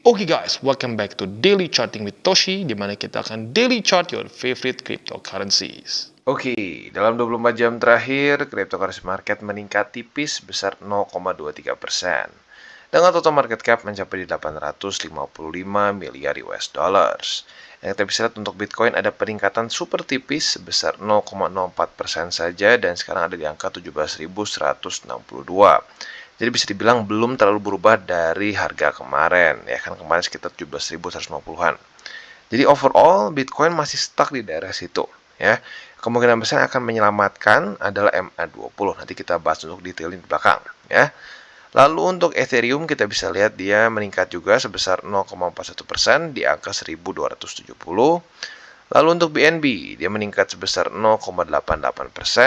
Oke guys, welcome back to Daily Charting with Toshi, di mana kita akan daily chart your favorite cryptocurrencies. Oke, dalam 24 jam terakhir, cryptocurrency market meningkat tipis sebesar 0,23%. Dengan total market cap mencapai di 855 miliar US dollars. Yang kita bisa lihat untuk Bitcoin ada peningkatan super tipis sebesar 0,04% saja dan sekarang ada di angka 17.162. Jadi bisa dibilang belum terlalu berubah dari harga kemarin, ya kan kemarin sekitar 17.150-an. Jadi overall Bitcoin masih stuck di daerah situ, ya. Kemungkinan besar akan menyelamatkan adalah MA20. Nanti kita bahas untuk detailin di belakang, ya. Lalu untuk Ethereum kita bisa lihat dia meningkat juga sebesar 0,41% di angka 1270. Lalu untuk BNB dia meningkat sebesar 0,88%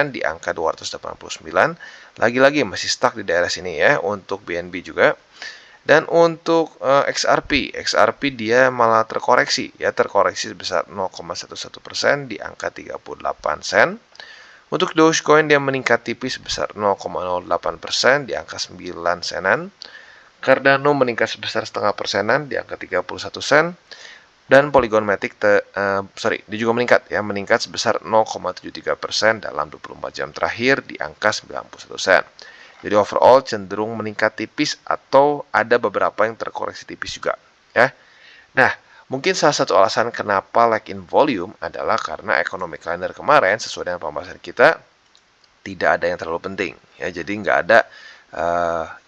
di angka 289. Lagi-lagi masih stuck di daerah sini ya untuk BNB juga. Dan untuk XRP dia malah terkoreksi sebesar 0,11% di angka 38 sen. Untuk Dogecoin dia meningkat tipis sebesar 0,08% di angka 9 senan. Cardano meningkat sebesar setengah persenan di angka 31 sen. Dan Polygon Matic dia juga meningkat sebesar 0,73% dalam 24 jam terakhir di angka 91 sen. Jadi overall cenderung meningkat tipis atau ada beberapa yang terkoreksi tipis juga, ya. Nah, mungkin salah satu alasan kenapa lag in volume adalah karena economic calendar kemarin sesuai dengan pembahasan kita tidak ada yang terlalu penting, ya. Jadi nggak ada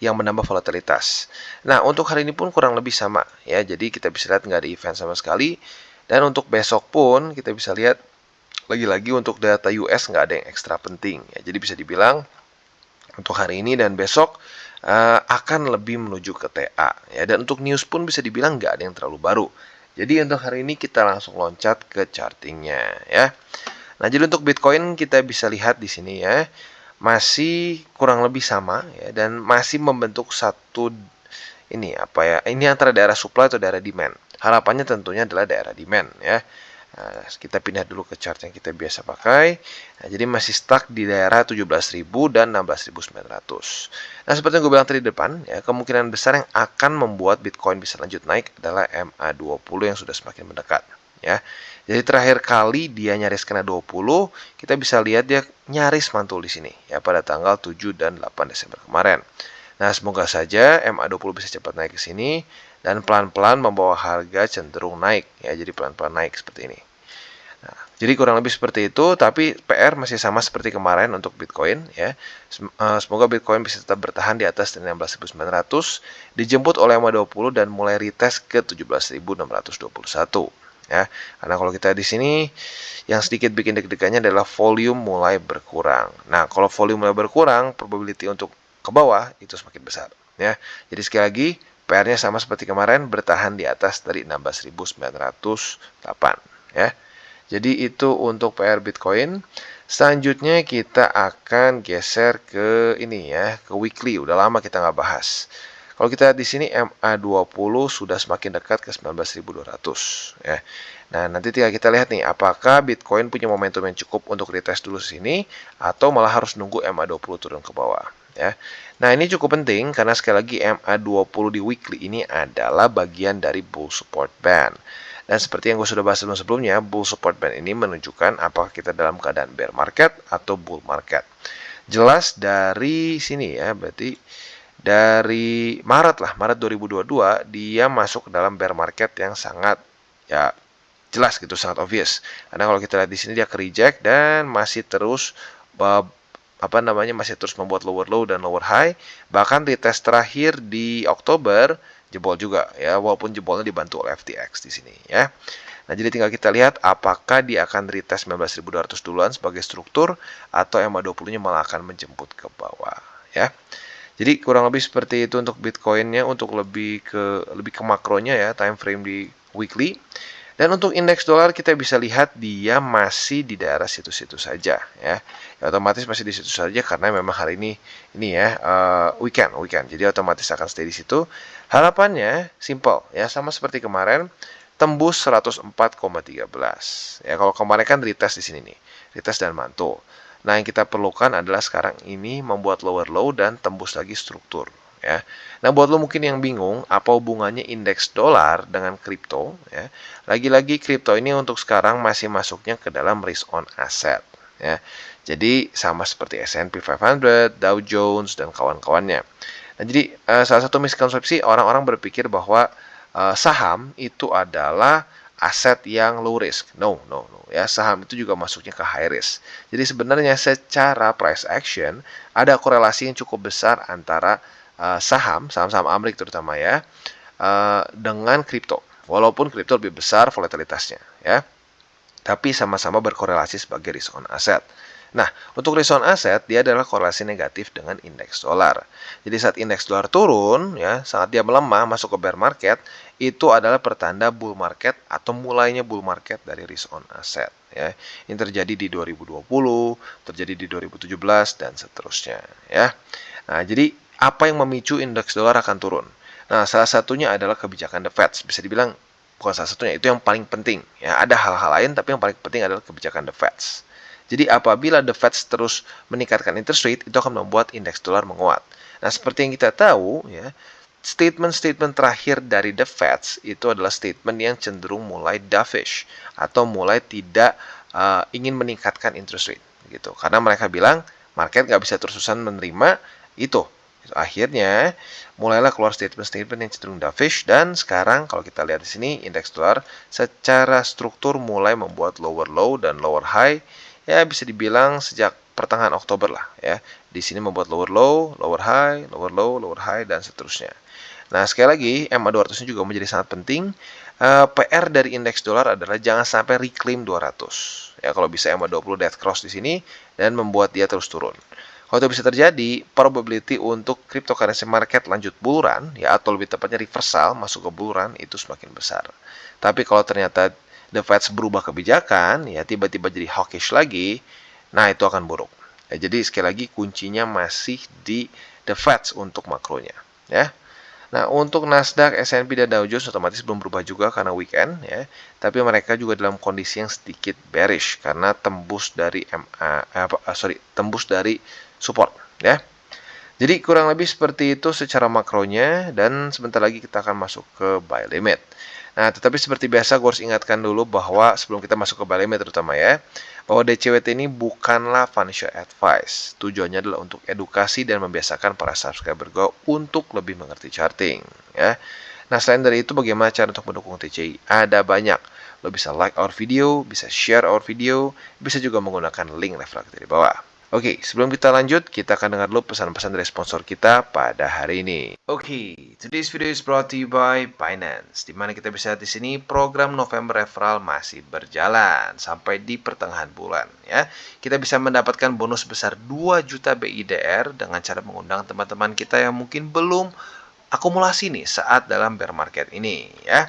yang menambah volatilitas. Nah, untuk hari ini pun kurang lebih sama, ya. Jadi kita bisa lihat nggak ada event sama sekali. Dan untuk besok pun kita bisa lihat lagi-lagi untuk data US nggak ada yang ekstra penting, ya. Jadi bisa dibilang untuk hari ini dan besok akan lebih menuju ke TA, ya. Dan untuk news pun bisa dibilang nggak ada yang terlalu baru. Jadi untuk hari ini kita langsung loncat ke chartingnya, ya. Nah, jadi untuk Bitcoin kita bisa lihat di sini ya, masih kurang lebih sama ya dan masih membentuk satu ini antara daerah supply atau daerah demand. Harapannya tentunya adalah daerah demand ya. Nah, kita pindah dulu ke chart yang kita biasa pakai. Nah, jadi masih stuck di daerah 17.000 dan 16.900. Nah, seperti yang gue bilang tadi di depan, ya, kemungkinan besar yang akan membuat Bitcoin bisa lanjut naik adalah MA20 yang sudah semakin mendekat. Ya, jadi terakhir kali dia nyaris kena 20, kita bisa lihat dia nyaris mantul di sini, ya, pada tanggal 7 dan 8 Desember kemarin. Nah, semoga saja MA20 bisa cepat naik ke sini dan pelan-pelan membawa harga cenderung naik, ya, jadi pelan-pelan naik seperti ini. Nah, jadi kurang lebih seperti itu, tapi PR masih sama seperti kemarin untuk Bitcoin, ya. Semoga Bitcoin bisa tetap bertahan di atas 16.900, dijemput oleh MA20 dan mulai retest ke 17.621. Ya, karena kalau kita di sini yang sedikit bikin deg-degannya adalah volume mulai berkurang. Nah, kalau volume mulai berkurang, probability untuk ke bawah itu semakin besar. Ya, jadi sekali lagi PR-nya sama seperti kemarin, bertahan di atas dari 16.908. Ya, jadi itu untuk PR Bitcoin. Selanjutnya kita akan geser ke ini ya, ke weekly. Udah lama kita nggak bahas. Kalau kita lihat di sini MA20 sudah semakin dekat ke 19.200 ya. Nah, nanti tinggal kita lihat nih apakah Bitcoin punya momentum yang cukup untuk retest dulu sini atau malah harus nunggu MA20 turun ke bawah ya. Nah, ini cukup penting karena sekali lagi MA20 di weekly ini adalah bagian dari bull support band. Dan seperti yang gue sudah bahas sebelumnya, bull support band ini menunjukkan apakah kita dalam keadaan bear market atau bull market. Jelas dari sini ya, berarti dari Maret 2022 dia masuk ke dalam bear market yang sangat ya jelas gitu, sangat obvious. Karena kalau kita lihat di sini dia ke reject dan masih terus masih terus membuat lower low dan lower high. Bahkan di tes terakhir di Oktober jebol juga ya, walaupun jebolnya dibantu oleh FTX di sini ya. Nah, jadi tinggal kita lihat apakah dia akan retest 19.200 duluan sebagai struktur atau MA20-nya malah akan menjemput ke bawah ya. Jadi kurang lebih seperti itu untuk Bitcoin-nya, untuk lebih ke makronya ya, time frame di weekly. Dan untuk indeks dolar kita bisa lihat dia masih di daerah situ-situ saja ya. Ya, otomatis masih di situ saja karena memang hari ini ya weekend. Jadi otomatis akan stay di situ. Harapannya simple ya, sama seperti kemarin tembus 104,13. Ya, kalau kemarin kan retest di sini nih. Retest dan mantul. Nah, yang kita perlukan adalah sekarang ini membuat lower low dan tembus lagi struktur ya. Nah, buat lo mungkin yang bingung apa hubungannya indeks dolar dengan kripto, ya. Lagi-lagi kripto ini untuk sekarang masih masuknya ke dalam risk on asset, ya. Jadi sama seperti S&P 500, Dow Jones dan kawan-kawannya. Nah, jadi salah satu miskonsepsi orang-orang berpikir bahwa saham itu adalah aset yang low risk. No, no, no. Ya, saham itu juga masuknya ke high risk. Jadi sebenarnya secara price action ada korelasi yang cukup besar antara saham-saham Amerika terutama ya, dengan kripto. Walaupun kripto lebih besar volatilitasnya, ya. Tapi sama-sama berkorelasi sebagai risk on asset. Nah, untuk risk on asset, dia adalah korelasi negatif dengan indeks dolar. Jadi saat indeks dolar turun, ya, saat dia melemah masuk ke bear market, itu adalah pertanda bull market atau mulainya bull market dari risk on asset. Ya. Ini terjadi di 2020, terjadi di 2017, dan seterusnya. Ya. Nah, jadi apa yang memicu indeks dolar akan turun? Nah, salah satunya adalah kebijakan The Fed. Bisa dibilang bukan salah satunya, itu yang paling penting. Ya, ada hal-hal lain, tapi yang paling penting adalah kebijakan The Fed. Jadi apabila The Fed terus meningkatkan interest rate, itu akan membuat indeks dolar menguat. Nah, seperti yang kita tahu, ya, statement-statement terakhir dari The Fed itu adalah statement yang cenderung mulai dovish atau mulai tidak ingin meningkatkan interest rate, gitu. Karena mereka bilang market nggak bisa terus-terusan menerima itu. Akhirnya mulailah keluar statement-statement yang cenderung dovish, dan sekarang kalau kita lihat di sini indeks dolar secara struktur mulai membuat lower low dan lower high, ya bisa dibilang sejak pertengahan Oktober lah ya. Di sini membuat lower low, lower high, lower low, lower high, dan seterusnya. Nah, sekali lagi MA200 ini juga menjadi sangat penting. PR dari indeks dolar adalah jangan sampai reclaim 200. Ya, kalau bisa MA20 dead cross di sini dan membuat dia terus turun. Kalau itu bisa terjadi, probability untuk cryptocurrency market lanjut bull run, ya, atau lebih tepatnya reversal masuk ke bull run itu semakin besar. Tapi kalau ternyata The Fed berubah kebijakan, ya tiba-tiba jadi hawkish lagi, nah itu akan buruk. Ya, jadi sekali lagi kuncinya masih di The Fed untuk makronya, ya. Nah, untuk Nasdaq, S&P dan Dow Jones otomatis belum berubah juga karena weekend, ya. Tapi mereka juga dalam kondisi yang sedikit bearish karena tembus dari tembus dari support, ya. Jadi kurang lebih seperti itu secara makronya, dan sebentar lagi kita akan masuk ke buy limit. Nah, tetapi seperti biasa gue harus ingatkan dulu bahwa sebelum kita masuk ke buy limit terutama ya, bahwa DCWT ini bukanlah financial advice. Tujuannya adalah untuk edukasi dan membiasakan para subscriber gue untuk lebih mengerti charting, ya. Nah, selain dari itu bagaimana cara untuk mendukung TCI? Ada banyak. Lo bisa like our video, bisa share our video, bisa juga menggunakan link referral di bawah. Oke, sebelum kita lanjut, kita akan dengar dulu pesan-pesan dari sponsor kita pada hari ini. Oke, today's video is brought to you by Binance. Dimana kita bisa lihat di sini program November Referral masih berjalan sampai di pertengahan bulan, ya. Kita bisa mendapatkan bonus sebesar 2 juta BIDR dengan cara mengundang teman-teman kita yang mungkin belum akumulasi nih saat dalam bear market ini, ya.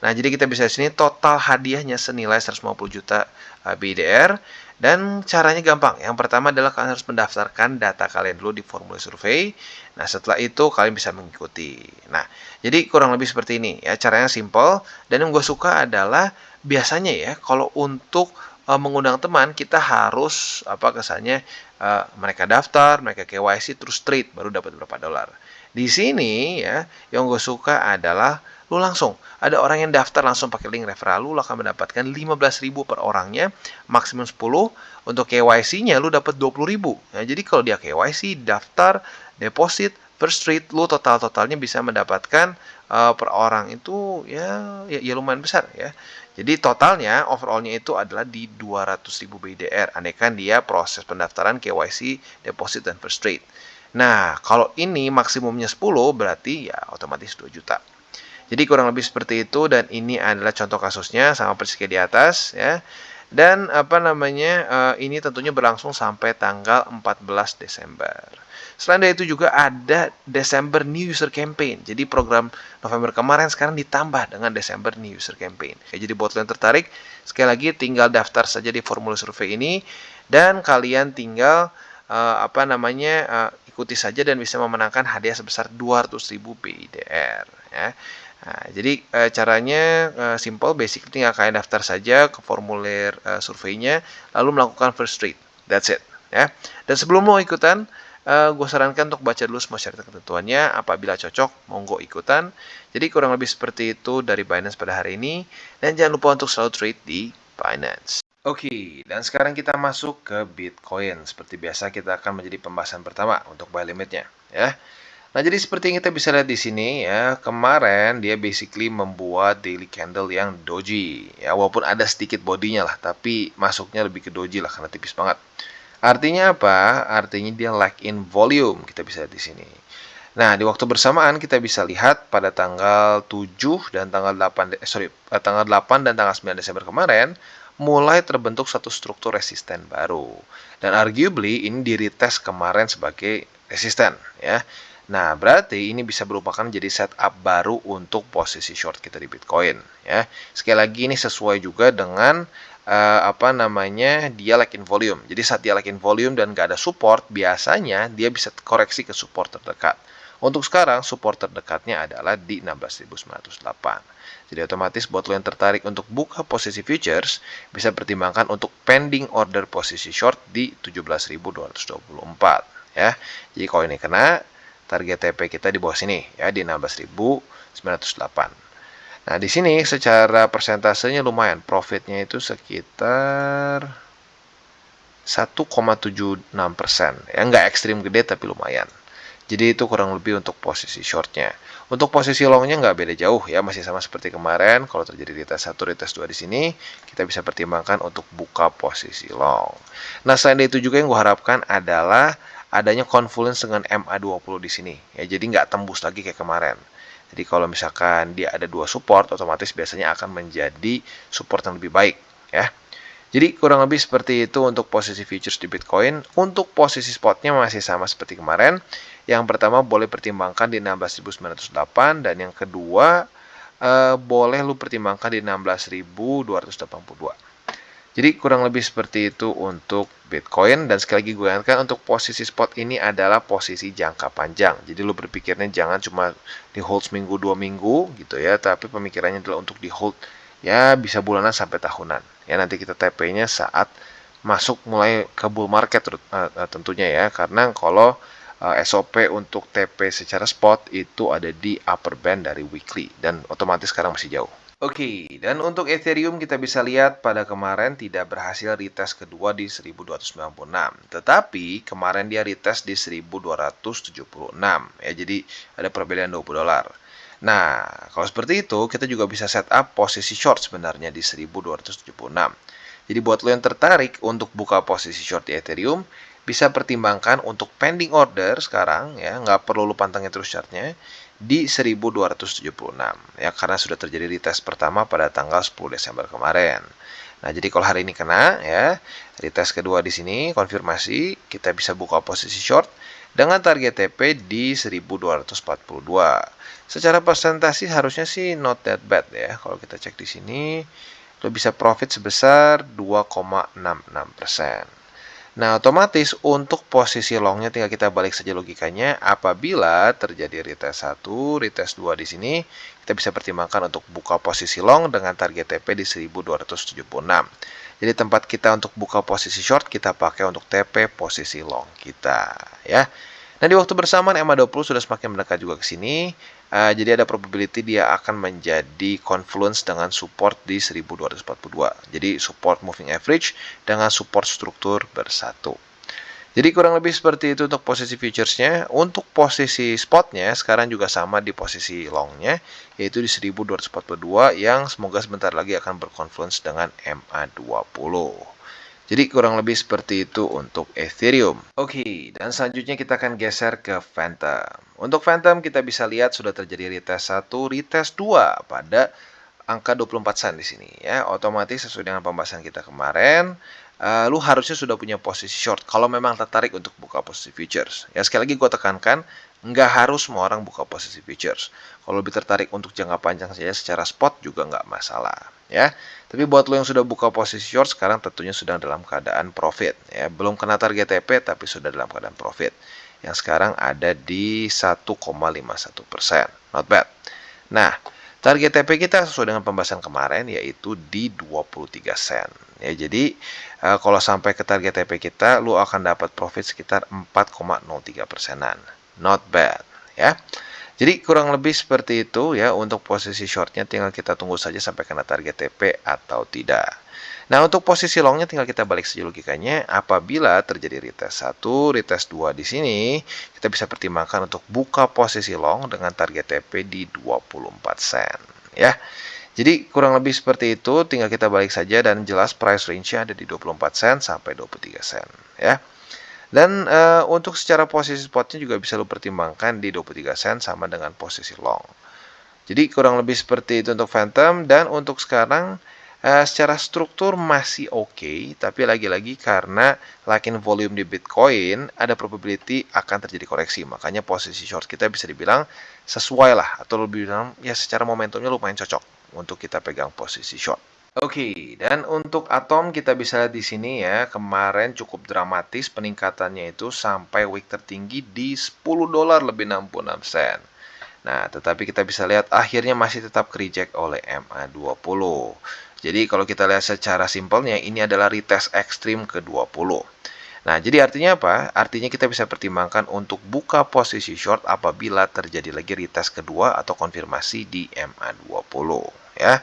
Nah, jadi kita bisa di sini total hadiahnya senilai 150 juta BIDR. Dan caranya gampang. Yang pertama adalah kalian harus mendaftarkan data kalian dulu di formulir survei. Nah, setelah itu kalian bisa mengikuti. Nah, jadi kurang lebih seperti ini ya. Caranya simple. Dan yang gue suka adalah biasanya ya, kalau untuk mengundang teman, kita harus kesannya mereka daftar, mereka KYC, terus trade baru dapat berapa dolar. Di sini ya, yang gue suka adalah lu langsung ada orang yang daftar langsung pakai link referral, lu akan mendapatkan 15.000 per orangnya, maksimum 10. Untuk KYC-nya lu dapat 20.000. Nah, jadi kalau dia KYC, daftar, deposit, first trade, lu totalnya bisa mendapatkan per orang itu ya lumayan besar ya. Jadi totalnya overallnya itu adalah di 200.000 BIDR. Andaikan dia proses pendaftaran KYC, deposit, dan first trade. Nah, kalau ini maksimumnya 10 berarti ya otomatis 2 juta. Jadi kurang lebih seperti itu, dan ini adalah contoh kasusnya sama persis kayak di atas ya. Dan ini tentunya berlangsung sampai tanggal 14 Desember. Selain dari itu juga ada Desember New User Campaign. Jadi program November kemarin sekarang ditambah dengan Desember New User Campaign. Jadi buat kalian tertarik, sekali lagi tinggal daftar saja di formulir survei ini, dan kalian tinggal ikuti saja dan bisa memenangkan hadiah sebesar 200.000 BIDR ya. Nah, jadi caranya simple, basic, tinggal kalian daftar saja ke formulir surveinya, lalu melakukan first trade. That's it ya. Dan sebelum mau ikutan, Gue sarankan untuk baca dulu semua syarat ketentuannya. Apabila cocok, monggo ikutan. Jadi kurang lebih seperti itu dari Binance pada hari ini. Dan jangan lupa untuk selalu trade di Binance. Oke, dan sekarang kita masuk ke Bitcoin. Seperti biasa kita akan menjadi pembahasan pertama untuk buy limitnya, ya. Nah, jadi seperti yang kita bisa lihat di sini ya, kemarin dia basically membuat daily candle yang doji. Ya, walaupun ada sedikit bodinya lah, tapi masuknya lebih ke doji lah karena tipis banget. Artinya apa? Artinya dia lack in volume, kita bisa lihat di sini. Nah, di waktu bersamaan kita bisa lihat pada tanggal 7 dan tanggal 8 tanggal 8 dan tanggal 9 Desember kemarin mulai terbentuk satu struktur resisten baru. Dan arguably ini di retest kemarin sebagai resisten ya. Nah, berarti ini bisa merupakan jadi setup baru untuk posisi short kita di Bitcoin ya. Sekali lagi ini sesuai juga dengan dia lack in volume. Jadi saat dia lack in volume dan nggak ada support, biasanya dia bisa koreksi ke support terdekat. Untuk sekarang, support terdekatnya adalah di 16.908. Jadi otomatis buat lo yang tertarik untuk buka posisi futures, bisa pertimbangkan untuk pending order posisi short di 17.224. Ya. Jadi kalau ini kena, target TP kita di bawah sini, ya di 16.908. Nah, di sini secara persentasenya lumayan. Profitnya itu sekitar 1,76%. Ya, nggak ekstrim gede, tapi lumayan. Jadi itu kurang lebih untuk posisi shortnya. Untuk posisi longnya nggak beda jauh ya, masih sama seperti kemarin. Kalau terjadi retest 1, retest 2 di sini, kita bisa pertimbangkan untuk buka posisi long. Nah, selain itu juga yang gue harapkan adalah adanya confluence dengan MA20 di sini. Ya, jadi nggak tembus lagi kayak kemarin. Jadi kalau misalkan dia ada 2 support, otomatis biasanya akan menjadi support yang lebih baik ya. Jadi kurang lebih seperti itu untuk posisi futures di Bitcoin. Untuk posisi spotnya masih sama seperti kemarin. Yang pertama boleh pertimbangkan di 16.908 dan yang kedua boleh lu pertimbangkan di 16.282. Jadi kurang lebih seperti itu untuk Bitcoin, dan sekali lagi gue ingatkan untuk posisi spot ini adalah posisi jangka panjang. Jadi lu berpikirnya jangan cuma di hold seminggu 2 minggu gitu ya, tapi pemikirannya adalah untuk di hold ya bisa bulanan sampai tahunan. Ya nanti kita TP-nya saat masuk mulai ke bull market tentunya ya, karena kalau SOP untuk TP secara spot itu ada di upper band dari weekly dan otomatis sekarang masih jauh. Oke, dan untuk Ethereum kita bisa lihat pada kemarin tidak berhasil retest kedua di 1296. Tetapi kemarin dia retest di 1276 ya. Jadi ada perbedaan $20. Nah, kalau seperti itu kita juga bisa setup posisi short sebenarnya di 1276. Jadi buat lo yang tertarik untuk buka posisi short di Ethereum, bisa pertimbangkan untuk pending order sekarang ya, nggak perlu lu pantengin terus chartnya di 1276 ya, karena sudah terjadi retest pertama pada tanggal 10 Desember kemarin. Nah, jadi kalau hari ini kena ya, retest kedua di sini konfirmasi, kita bisa buka posisi short dengan target TP di 1242. Secara presentasi harusnya sih not that bad ya. Kalau kita cek di sini, lo bisa profit sebesar 2,66%. Nah, otomatis untuk posisi longnya tinggal kita balik saja logikanya. Apabila terjadi retest 1, retest 2 di sini, kita bisa pertimbangkan untuk buka posisi long dengan target TP di 1276. Jadi tempat kita untuk buka posisi short kita pakai untuk TP posisi long kita ya. Nah, di waktu bersamaan MA20 sudah semakin mendekat juga ke sini. Jadi ada probability dia akan menjadi confluence dengan support di 1242. Jadi support moving average dengan support struktur bersatu. Jadi kurang lebih seperti itu untuk posisi futuresnya. Untuk posisi spotnya sekarang juga sama di posisi longnya, yaitu di 1242 yang semoga sebentar lagi akan berkonfluence dengan MA20. Jadi kurang lebih seperti itu untuk Ethereum. Oke, dan selanjutnya kita akan geser ke Phantom. Untuk Phantom kita bisa lihat sudah terjadi retest 1, retest 2 pada angka 24 sen di sini ya. Otomatis sesuai dengan pembahasan kita kemarin, lu harusnya sudah punya posisi short kalau memang tertarik untuk buka posisi futures. Ya sekali lagi gue tekankan, nggak harus semua orang buka posisi futures. Kalau lebih tertarik untuk jangka panjang saja secara spot juga nggak masalah ya. Tapi buat lo yang sudah buka posisi short sekarang tentunya sudah dalam keadaan profit ya. Belum kena target TP tapi sudah dalam keadaan profit. Yang sekarang ada di 1,51%. Not bad. Nah, target TP kita sesuai dengan pembahasan kemarin yaitu di 23 sen. ya. Jadi kalau sampai ke target TP kita, lu akan dapat profit sekitar 4,03%-an. Not bad, ya. Jadi kurang lebih seperti itu ya untuk posisi shortnya, tinggal kita tunggu saja sampai kena target TP atau tidak. Nah, untuk posisi longnya tinggal kita balik saja logikanya. Apabila terjadi retest 1, retest 2 di sini, kita bisa pertimbangkan untuk buka posisi long dengan target TP di 24 sen, ya. Jadi kurang lebih seperti itu, tinggal kita balik saja dan jelas price range-nya ada di 24 sen sampai 23 sen, ya. Dan untuk secara posisi spotnya juga bisa lo pertimbangkan di 23 sen sama dengan posisi long. Jadi kurang lebih seperti itu untuk Phantom, dan untuk sekarang secara struktur masih oke, tapi lagi-lagi karena lakin volume di Bitcoin ada probability akan terjadi koreksi, makanya posisi short kita bisa dibilang sesuai lah, atau lebih bilang ya secara momentumnya lumayan cocok untuk kita pegang posisi short. Oke, dan untuk Atom kita bisa lihat di sini ya, kemarin cukup dramatis peningkatannya itu sampai week tertinggi di $10 lebih 66 sen. Nah, tetapi kita bisa lihat akhirnya masih tetap reject oleh MA20. Jadi kalau kita lihat secara simpelnya, ini adalah retest ekstrim ke-20. Nah, jadi artinya apa? Artinya kita bisa pertimbangkan untuk buka posisi short apabila terjadi lagi retest kedua atau konfirmasi di MA20, ya.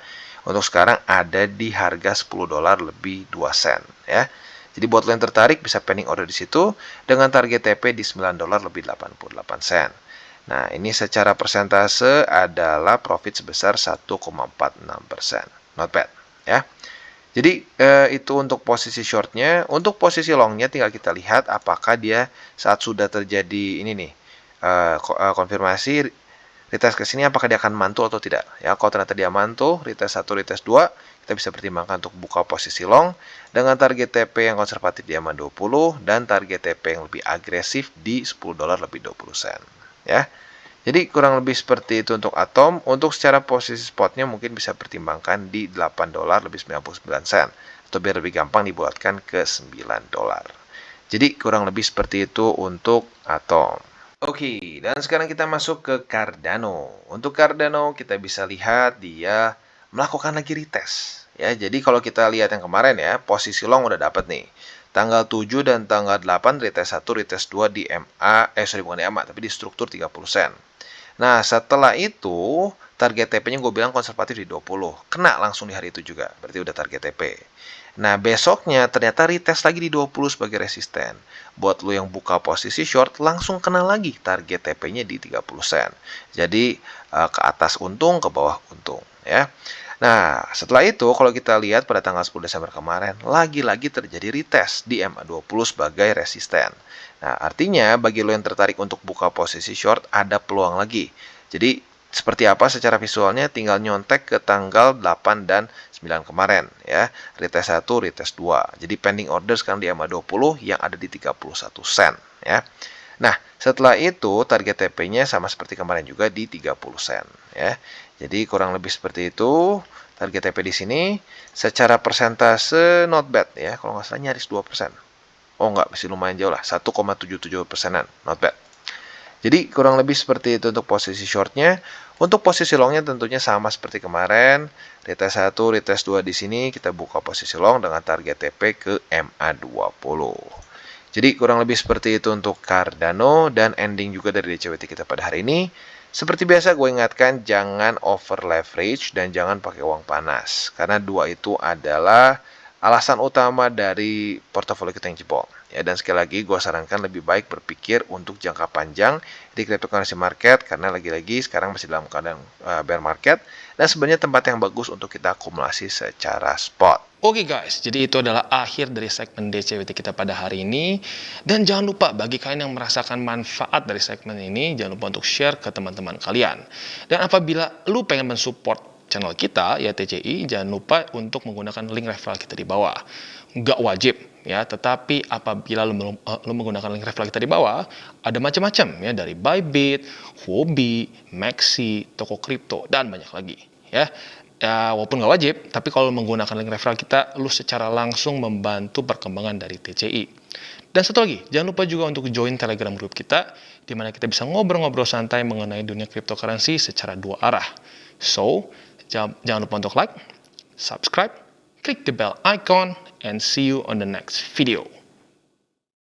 Untuk sekarang ada di harga $10 lebih 2 sen, ya. Jadi buat lo yang tertarik bisa pending order di situ dengan target TP di $9 lebih 88 sen. Nah, ini secara persentase adalah profit sebesar 1,46%. Not bad, ya. Jadi itu untuk posisi shortnya. Untuk posisi longnya tinggal kita lihat apakah dia saat sudah terjadi ini nih konfirmasi retest ke sini, apakah dia akan mantul atau tidak. Ya, kalau ternyata dia mantul, retest 1, retest 2, kita bisa pertimbangkan untuk buka posisi long dengan target TP yang konservatif di MA20 dan target TP yang lebih agresif di $10 lebih 20 sen. Ya. Jadi kurang lebih seperti itu untuk Atom. Untuk secara posisi spotnya mungkin bisa pertimbangkan di $8 lebih 99 sen. Atau biar lebih gampang dibuatkan ke $9. Jadi kurang lebih seperti itu untuk Atom. Oke, dan sekarang kita masuk ke Cardano. Untuk Cardano kita bisa lihat dia melakukan lagi retest. Ya, jadi kalau kita lihat yang kemarin ya, posisi long udah dapat nih. Tanggal 7 dan tanggal 8 retest 1, retest 2 di MA, bukan di MA, tapi di struktur 30 sen. Nah, setelah itu target TP-nya gue bilang konservatif di 20. Kena langsung di hari itu juga, berarti udah target TP. Nah, besoknya ternyata retest lagi di 20 sebagai resisten. Buat lo yang buka posisi short, langsung kena lagi target TP-nya di 30 sen. Jadi, ke atas untung, ke bawah untung, ya. Nah, setelah itu kalau kita lihat pada tanggal 10 Desember kemarin, lagi-lagi terjadi retest di MA20 sebagai resisten. Nah, artinya bagi lo yang tertarik untuk buka posisi short, ada peluang lagi. Jadi, seperti apa secara visualnya, tinggal nyontek ke tanggal 8 dan 9 kemarin, ya. Retest 1, retest 2. Jadi, pending order sekarang di MA20 yang ada di 31 sen, ya. Nah, setelah itu target TP-nya sama seperti kemarin juga di 30 sen, ya. Jadi kurang lebih seperti itu. Target TP di sini secara persentase not bad ya. Kalau nggak salah nyaris 2%. Oh nggak, masih lumayan jauh lah. 1,77%-an. Not bad. Jadi kurang lebih seperti itu untuk posisi shortnya. Untuk posisi longnya tentunya sama seperti kemarin. Retest 1, retest 2 di sini kita buka posisi long dengan target TP ke MA20. Jadi kurang lebih seperti itu untuk Cardano, dan ending juga dari DCWT kita pada hari ini. Seperti biasa gue ingatkan jangan over leverage dan jangan pakai uang panas. Karena dua itu adalah alasan utama dari portofolio kita yang jebol. Ya, dan sekali lagi gue sarankan lebih baik berpikir untuk jangka panjang di cryptocurrency market, karena lagi-lagi sekarang masih dalam keadaan bear market dan sebenarnya tempat yang bagus untuk kita akumulasi secara spot. Oke guys, jadi itu adalah akhir dari segmen DCWT kita pada hari ini. Dan jangan lupa bagi kalian yang merasakan manfaat dari segmen ini, jangan lupa untuk share ke teman-teman kalian. Dan apabila lu pengen mensupport channel kita, ya TCI, jangan lupa untuk menggunakan link referral kita di bawah. Nggak wajib, ya, tetapi apabila lu menggunakan link referral kita di bawah, ada macam-macam ya, dari Bybit, Huobi, Maxi, toko kripto, dan banyak lagi, ya. Ya, walaupun nggak wajib, tapi kalau menggunakan link referral kita, lu secara langsung membantu perkembangan dari TCI. Dan satu lagi, jangan lupa juga untuk join Telegram group kita, di mana kita bisa ngobrol-ngobrol santai mengenai dunia cryptocurrency secara dua arah. So, jangan lupa untuk like, subscribe, click the bell icon, and see you on the next video.